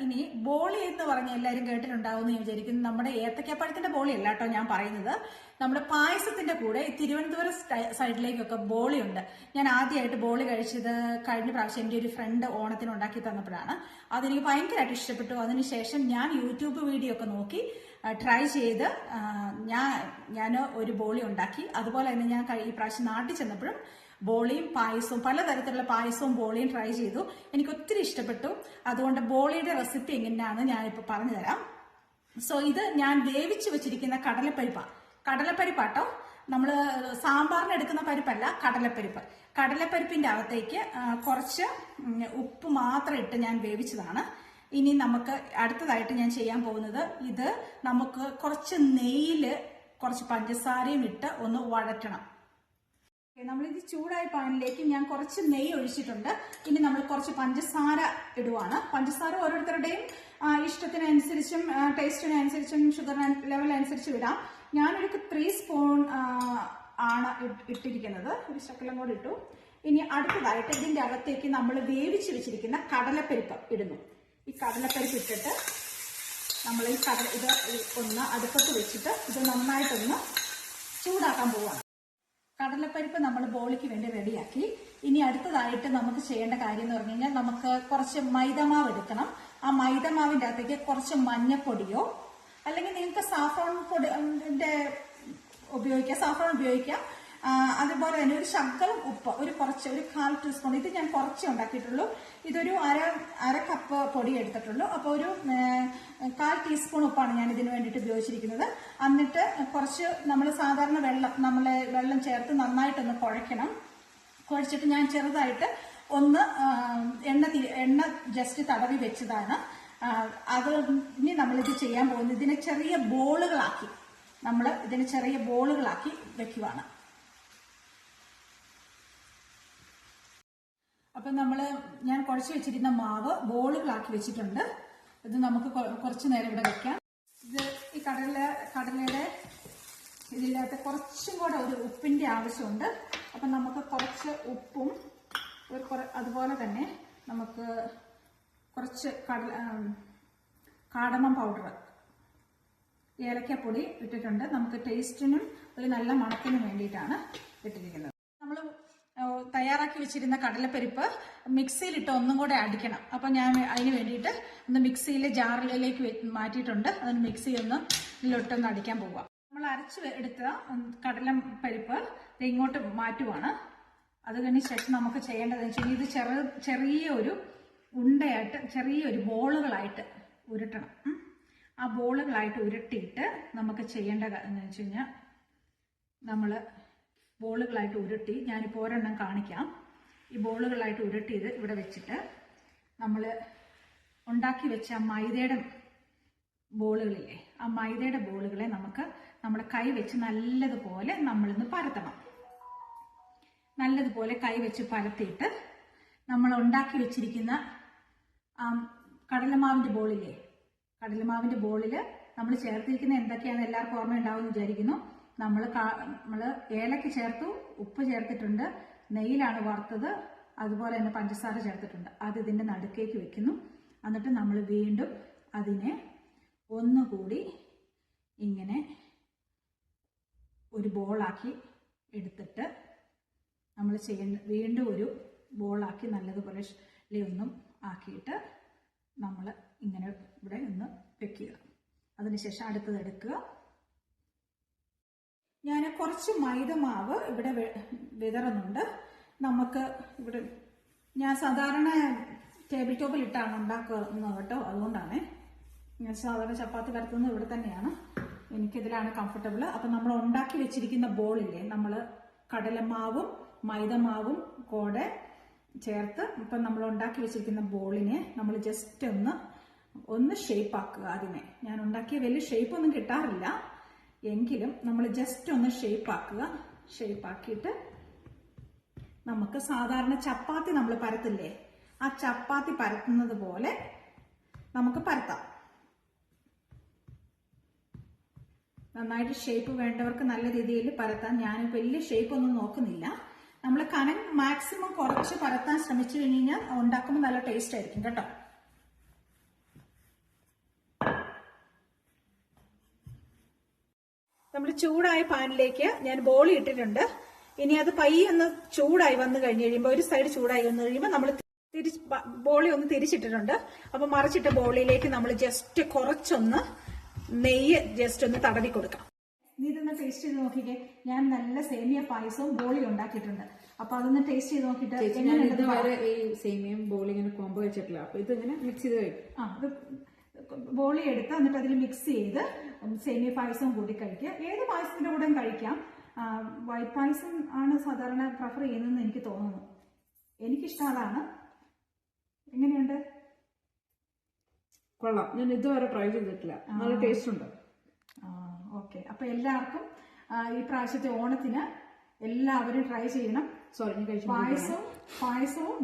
ഇനി ബോളി എന്ന് പറഞ്ഞ എല്ലാവരും കേട്ടിട്ടുണ്ടാവും എന്ന് ഞാൻ വിചാരിക്കുന്നു. നമ്മുടെ ഏത്തക്കപ്പഴത്തിന്റെ ബോളി അല്ല കേട്ടോ ഞാൻ പറയുന്നത്. നമ്മുടെ പായസത്തിന്റെ കൂടെ തിരുവനന്തപുരം സൈഡിലേക്കൊക്കെ ബോളി ഉണ്ട്. ഞാൻ ആദ്യമായിട്ട് ബോളി കഴിച്ചത് കഴിഞ്ഞ പ്രാവശ്യം എൻ്റെ ഒരു ഫ്രണ്ട് ഓണത്തിന് ഉണ്ടാക്കി തന്നപ്പോഴാണ്. അതെനിക്ക് ഭയങ്കരമായിട്ട് ഇഷ്ടപ്പെട്ടു. അതിനുശേഷം ഞാൻ യൂട്യൂബ് വീഡിയോ ഒക്കെ നോക്കി ട്രൈ ചെയ്ത് ഞാൻ ഒരു ബോളി ഉണ്ടാക്കി. അതുപോലെ തന്നെ ഞാൻ ഈ പ്രാവശ്യം നാട്ടിൽ ചെന്നപ്പോഴും ബോളിയും പായസവും പലതരത്തിലുള്ള പായസവും ബോളിയും ട്രൈ ചെയ്തു. എനിക്ക് ഒത്തിരി ഇഷ്ടപ്പെട്ടു. അതുകൊണ്ട് ബോളിയുടെ റെസിപ്പി എങ്ങനെയാണെന്ന് ഞാനിപ്പോൾ പറഞ്ഞു തരാം. സോ ഇത് ഞാൻ വേവിച്ച് വെച്ചിരിക്കുന്ന കടലപ്പരിപ്പാട്ടോ. നമ്മൾ സാമ്പാറിന് എടുക്കുന്ന പരിപ്പല്ല, കടലപ്പരിപ്പിന്റെ അകത്തേക്ക് കുറച്ച് ഉപ്പ് മാത്രം ഇട്ട് ഞാൻ വേവിച്ചതാണ്. ഇനി നമുക്ക് അടുത്തതായിട്ട് ഞാൻ ചെയ്യാൻ പോകുന്നത്, ഇത് നമുക്ക് കുറച്ച് നെയ്യില് കുറച്ച് പഞ്ചസാരയും ഇട്ട് ഒന്ന് വഴറ്റണം. നമ്മളിത് ചൂടായ പാനിലേക്ക് ഞാൻ കുറച്ച് നെയ്യ് ഒഴിച്ചിട്ടുണ്ട്. ഇനി നമ്മൾ കുറച്ച് പഞ്ചസാര ഇടുവാണ്. പഞ്ചസാര ഓരോരുത്തരുടെയും ഇഷ്ടത്തിനനുസരിച്ചും ടേസ്റ്റിനനുസരിച്ചും ഷുഗർ ലെവൽ അനുസരിച്ചും ഇടാം. ഞാനൊരു 3 സ്പൂൺ ആണ് ഇട്ടിരിക്കുന്നത്. ഒരു ശകലം കൂടി ഇട്ടു. ഇനി അടുത്തതായിട്ട് ഇതിന്റെ അകത്തേക്ക് നമ്മൾ വേവിച്ച് വെച്ചിരിക്കുന്ന കടലപ്പരിപ്പ് ഇടുന്നു. ഈ കടലപ്പരിപ്പ് ഇട്ടിട്ട് നമ്മൾ ഇത് ഒന്ന് അടുപ്പത്ത് വെച്ചിട്ട് ഇത് നന്നായിട്ടൊന്ന് ചൂടാക്കാൻ പോവുകയാണ്. കടലപ്പരിപ്പ് നമ്മൾ ബോളിക്ക് വേണ്ടി റെഡിയാക്കി. ഇനി അടുത്തതായിട്ട് നമുക്ക് ചെയ്യേണ്ട കാര്യം എന്ന് പറഞ്ഞു കഴിഞ്ഞാൽ, നമുക്ക് കുറച്ച് മൈദമാവ് എടുക്കണം. ആ മൈദമാവിന്റെ അകത്തേക്ക് കുറച്ച് മഞ്ഞപ്പൊടിയോ അല്ലെങ്കിൽ നിങ്ങൾക്ക് സാഫ്രോൺ ഉപയോഗിക്കാം. അതുപോലെ തന്നെ ഒരു ശകലം ഉപ്പ്, ഒരു 1/4 ടീസ്പൂൺ. ഇത് ഞാൻ കുറച്ചേ ഉണ്ടാക്കിയിട്ടുള്ളൂ. ഇതൊരു അര കപ്പ് പൊടി എടുത്തിട്ടുള്ളൂ. അപ്പോൾ ഒരു 1/4 ടീസ്പൂൺ ഉപ്പാണ് ഞാൻ ഇതിന് വേണ്ടിയിട്ട് ഉപയോഗിച്ചിരിക്കുന്നത്. എന്നിട്ട് കുറച്ച് നമ്മൾ സാധാരണ വെള്ളം ചേർത്ത് നന്നായിട്ടൊന്ന് കുഴച്ചിട്ട് ഞാൻ ചെറുതായിട്ട് ഒന്ന് എണ്ണ ജസ്റ്റ് തടവി വെച്ചതാണ്. അത് ഇനി നമ്മളിത് ചെയ്യാൻ പോകുന്നത്, ഇതിനെ ചെറിയ ബോളുകളാക്കി വെക്കുവാണ്. അപ്പൊ ഞാൻ കുഴച്ച് വെച്ചിരുന്ന മാവ് ബോളുകളാക്കി വെച്ചിട്ടുണ്ട്. ഇത് നമുക്ക് കുറച്ചു നേരം ഇവിടെ വെക്കാം. ഇത് ഈ കടലയുടെ ഇതിനകത്ത് കുറച്ചും കൂടെ ഒരു ഉപ്പിന്റെ ആവശ്യമുണ്ട്. അപ്പൊ നമുക്ക് കുറച്ച് ഉപ്പും അതുപോലെ തന്നെ നമുക്ക് കുറച്ച് കാടമം പൗഡർ, ഏലക്കപ്പൊടി ഇട്ടിട്ടുണ്ട്. നമുക്ക് ടേസ്റ്റിനും ഒരു നല്ല മണത്തിനും വേണ്ടിയിട്ടാണ് ഇട്ടിരിക്കുന്നത്. നമ്മൾ തയ്യാറാക്കി വെച്ചിരുന്ന കടലപ്പരിപ്പ് മിക്സിയിലിട്ട് ഒന്നും കൂടെ അടിക്കണം. അപ്പൊ ഞാൻ അതിന് വേണ്ടിയിട്ട് ഒന്ന് മിക്സിയിലെ ജാറിലേക്ക് മാറ്റിയിട്ടുണ്ട്. അതിന് മിക്സി ഇതിലൊട്ടൊന്ന് അടിക്കാൻ പോവാം. നമ്മൾ അരച്ച് എടുത്ത കടലപ്പരിപ്പ് ഇങ്ങോട്ട് മാറ്റുവാണ്. അത് കഴിഞ്ഞ ശേഷം നമുക്ക് ചെയ്യേണ്ടതെന്ന് വെച്ചാൽ, ഇത് ചെറിയൊരു ഉണ്ടയായിട്ട് ചെറിയൊരു ബോളുകളായിട്ട് ഉരുട്ടണം. ആ ബോളുകളായിട്ട് ഉരുട്ടിയിട്ട് നമുക്ക് ചെയ്യേണ്ടതെന്ന് വെച്ച് കഴിഞ്ഞാൽ, നമ്മൾ ബോളുകളായിട്ട് ഉരുട്ടി, ഞാനിപ്പോൾ ഒരെണ്ണം കാണിക്കാം. ഈ ബോളുകളായിട്ട് ഉരുട്ടിയത് ഇവിടെ വെച്ചിട്ട് നമ്മൾ ഉണ്ടാക്കി വെച്ച മൈദയുടെ ബോളുകളില്ലേ, ആ മൈദയുടെ ബോളുകളെ നമുക്ക് നമ്മുടെ കൈ വെച്ച് നല്ലതുപോലെ നമ്മളിന്ന് പരത്തണം. നല്ലതുപോലെ കൈ വെച്ച് പരത്തിയിട്ട് നമ്മൾ ഉണ്ടാക്കി വെച്ചിരിക്കുന്ന കടലമാവിന്റെ ബോളിൽ നമ്മൾ ചേർത്തിരിക്കുന്ന എന്തൊക്കെയാണ് എല്ലാവർക്കും ഓർമ്മ ഉണ്ടാവും എന്ന് വിചാരിക്കുന്നു. നമ്മൾ ഏലക്ക ചേർത്തു, ഉപ്പ് ചേർത്തിട്ടുണ്ട്, നെയ്യിലാണ് വറുത്തത്, അതുപോലെ തന്നെ പഞ്ചസാര ചേർത്തിട്ടുണ്ട്. അത് ഇതിന്റെ നടുക്കേക്ക് വെക്കുന്നു. എന്നിട്ട് നമ്മൾ വീണ്ടും അതിനെ ഒന്നുകൂടി ഇങ്ങനെ ഒരു ബോളാക്കി എടുത്തിട്ട് നമ്മൾ വീണ്ടും ഒരു ബോളാക്കി നല്ലതുപോലെ ഒന്നും ആക്കിയിട്ട് നമ്മൾ ഇങ്ങനെ ഇവിടെ ഒന്ന് വെക്കുക. അതിനുശേഷം അടുത്തത് എടുക്കുക. ഞാൻ കുറച്ച് മൈദമാവ് ഇവിടെ വിതറുന്നുണ്ട്. നമുക്ക് ഇവിടെ ഞാൻ സാധാരണ ടേബിൾ ടോപ്പിൽ ഇട്ടാണ് ഉണ്ടാക്കുന്നത് കേട്ടോ. അതുകൊണ്ടാണ് ഞാൻ സാധാരണ ചപ്പാത്തി പരത്തുന്നത് ഇവിടെ തന്നെയാണ്. എനിക്കിതിലാണ് കംഫർട്ടബിൾ. അപ്പൊ നമ്മൾ ഉണ്ടാക്കി വെച്ചിരിക്കുന്ന ബോളില്ലേ, നമ്മൾ കടലമാവും മൈദമാവും കൂടെ ചേർത്ത് ഇപ്പം നമ്മൾ ഉണ്ടാക്കി വെച്ചിരിക്കുന്ന ബോളിനെ നമ്മൾ ജസ്റ്റ് ഒന്ന് ഷേപ്പ് ആക്കുക. അതിനെ ഞാൻ ഉണ്ടാക്കിയ വലിയ ഷേപ്പ് ഒന്നും കിട്ടാറില്ല, എങ്കിലും നമ്മൾ ജസ്റ്റ് ഒന്ന് ഷേപ്പ് ആക്കുക. ഷേപ്പ് ആക്കിയിട്ട് നമുക്ക് സാധാരണ ചപ്പാത്തി നമ്മൾ പരത്തില്ലേ, ആ ചപ്പാത്തി പരത്തുന്നത് പോലെ നമുക്ക് പരത്താം. നന്നായിട്ട് ഷേപ്പ് വേണ്ടവർക്ക് നല്ല രീതിയിൽ പരത്താൻ. ഞാൻ വലിയ ഷേപ്പ് ഒന്നും നോക്കുന്നില്ല. നമ്മൾ കനം മാക്സിമം കുറച്ച് പരത്താൻ ശ്രമിച്ചു കഴിഞ്ഞാൽ ഉണ്ടാക്കുമ്പോൾ നല്ല ടേസ്റ്റ് ആയിരിക്കും കേട്ടോ. നമ്മൾ ചൂടായ പാനിലേക്ക് ഞാൻ ബോളി ഇട്ടിട്ടുണ്ട്. ഇനി അത് പയ്യെ ഒന്ന് ചൂടായി വന്നു കഴിഞ്ഞ് കഴിയുമ്പോൾ, ഒരു സൈഡ് ചൂടായി വന്നു കഴിയുമ്പോൾ നമ്മൾ ബോളി ഒന്ന് തിരിച്ചിട്ടിട്ടുണ്ട്. അപ്പൊ മറിച്ചിട്ട ബോളിയിലേക്ക് നമ്മൾ ജസ്റ്റ് കുറച്ചൊന്ന് നെയ്യ് ജസ്റ്റ് ഒന്ന് തടവി കൊടുക്കാം. നീ ഇതൊന്ന് ടേസ്റ്റ് ചെയ്ത് നോക്കിക്കേ. ഞാൻ നല്ല സേമിയ പായസവും ബോളി ഉണ്ടാക്കിയിട്ടുണ്ട്. അപ്പൊ അതൊന്ന് ടേസ്റ്റ് ചെയ്ത് നോക്കിയിട്ട് ഈ സേമിയയും ബോളി ഇങ്ങനെ കോംബോ വെച്ചിട്ടില്ല. അപ്പൊ ഇതിങ്ങനെ മിക്സ് ചെയ്ത് കഴിക്കും. അത് ബോളി എടുത്ത് എന്നിട്ട് അതിൽ മിക്സ് ചെയ്ത് സേമിയ പായസവും കൂടി കഴിക്കുക. ഏത് പായസത്തിന്റെ കൂടെയും കഴിക്കാം. വൈറ്റ് പായസം ആണ് സാധാരണ പ്രിഫർ ചെയ്യുന്നതെന്ന് എനിക്ക് തോന്നുന്നു. എനിക്കിഷ്ടം അതാണ്. എങ്ങനെയുണ്ട്? കൊള്ളാം. ഞാൻ ഇതുവരെ ട്രൈ ചെയ്തിട്ടില്ല. നല്ല ടേസ്റ്റ് ഉണ്ട്. ഓക്കെ, അപ്പൊ എല്ലാവർക്കും ഈ പ്രാവശ്യത്തെ ഓണത്തിന് എല്ലാവരും ട്രൈ ചെയ്യണം. സോറി, പായസവും